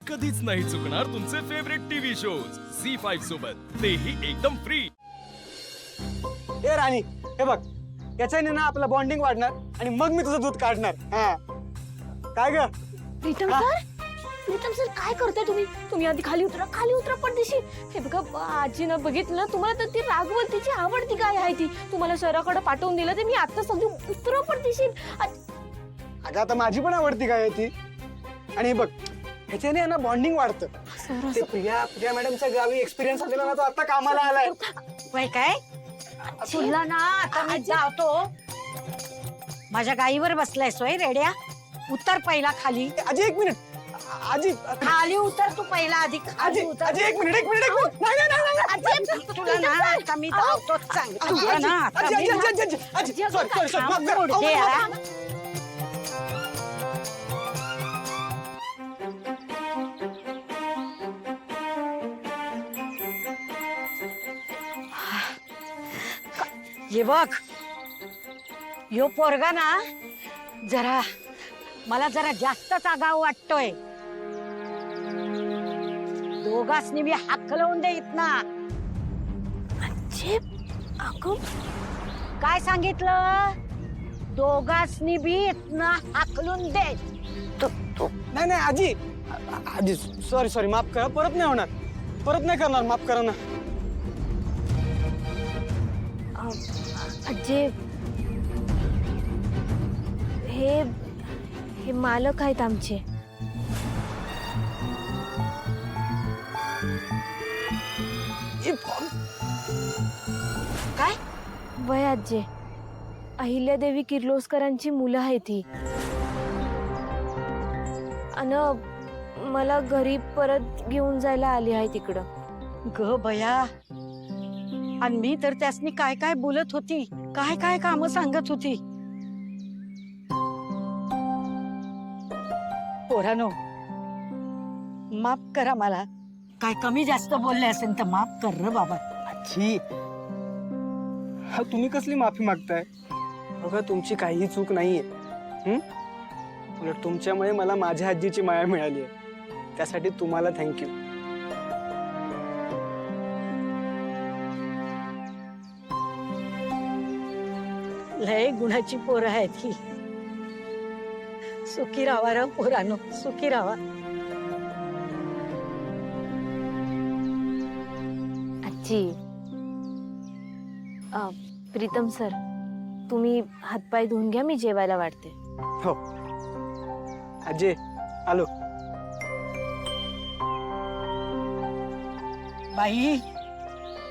कधीच नाही चुकणार तुमचे फेवरेट टीव्ही शोज झी5 सोबत, तेही एकदम फ्री। ए राणी, हे बघ, याच्याने ना आपलं बॉन्डिंग वाढणार आणि मग मी तुझं दूध काढणार। हा काय ग? प्रीतम सर, प्रीतम सर काय करताय तुम्ही? तुम्ही आधी खाली उतरा पडदेशी। हे बघा आजीनं बघितलं ना, तुम्हाला तर ती रागवल, तिची आवडती काय आहे ती तुम्हाला सराकडे पाठवून दिलं, ते मी आता सगळी उतरा पडदेशी। अगं आता माझी पण आवडती काय आहे ती। आणि हे बघ, ह्याच्याने ना बॉन्डिंग वाढतं। ते प्रिया मॅडमच्या गावी एक्सपिरियन्स आलेला ना, तो आता कामाला आलाय। वय काय तुला ना आता मी जातो। माझ्या गाईवर बसलाय सोय रेड्या, उतर पहिला खाली। आजी एक मिनिट, आजी खाली उतर तू पहिला, आधी खाली आजी उतर। आजी एक मिनिट नाही तुला ना आता मी जातो, तुला ना आता मी सॉरी थांब मुडदे यार। ये बघ, यो पोरगा ना जरा मला जरा जास्तच आगाऊ वाटतोय। दोघांनी मी हाकलवून दे इथना। आजी अगं काय सांगितलं? दोघांनी बी इथना हाकलून दे। नाही आजी, आजी सॉरी माफ करा, परत नाही होणार, परत नाही करणार, माफ करा ना। आजी हे मालक आहेत आमचे। काय? वय आजी, अहिल्यादेवी किर्लोस्करांची मुलं आहे ती। अन मला घरी परत घेऊन जायला आली आहे तिकडं। ग बया, आणि मी तर त्यासनी काय काय बोलत होती, काय काय काम सांगत होती। पोरानो, माफ करा मला, काय कमी जास्त बोलले असेल तर माफ कर रे बाबा। आजी, हा तुम्ही कसली माफी मागताय? बघा तुमची काहीही चूक नाहीये। उलट तुमच्यामुळे मला माझ्या आजीची माया मिळाली आहे, त्यासाठी तुम्हाला थँक्यू। लय गुणाची पोरं आहेत ही। सुखी राहा रे पोरानो, सुखी राहा। आजी, प्रीतम सर, तुम्ही हातपाय धुवून घ्या, मी जेवायला वाढते। हो आजी, आलो। बाई,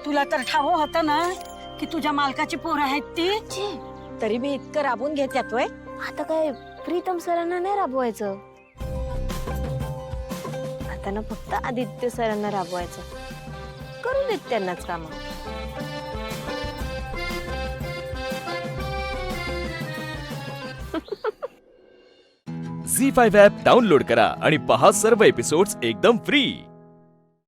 तुला तर ठाव होतं ना की तुझ्या मालकाची पोरं आहेत ती, तरी मी इतकं राबून घेत्यात वय। आता काय प्रीतम सरांना नाही राबवायचं, आता ना फक्त आदित्य सरांना राबवायचं, करू देत त्यांनाच काम। झी5 ॲप डाउनलोड करा आणि पहा सर्व एपिसोड्स एकदम फ्री।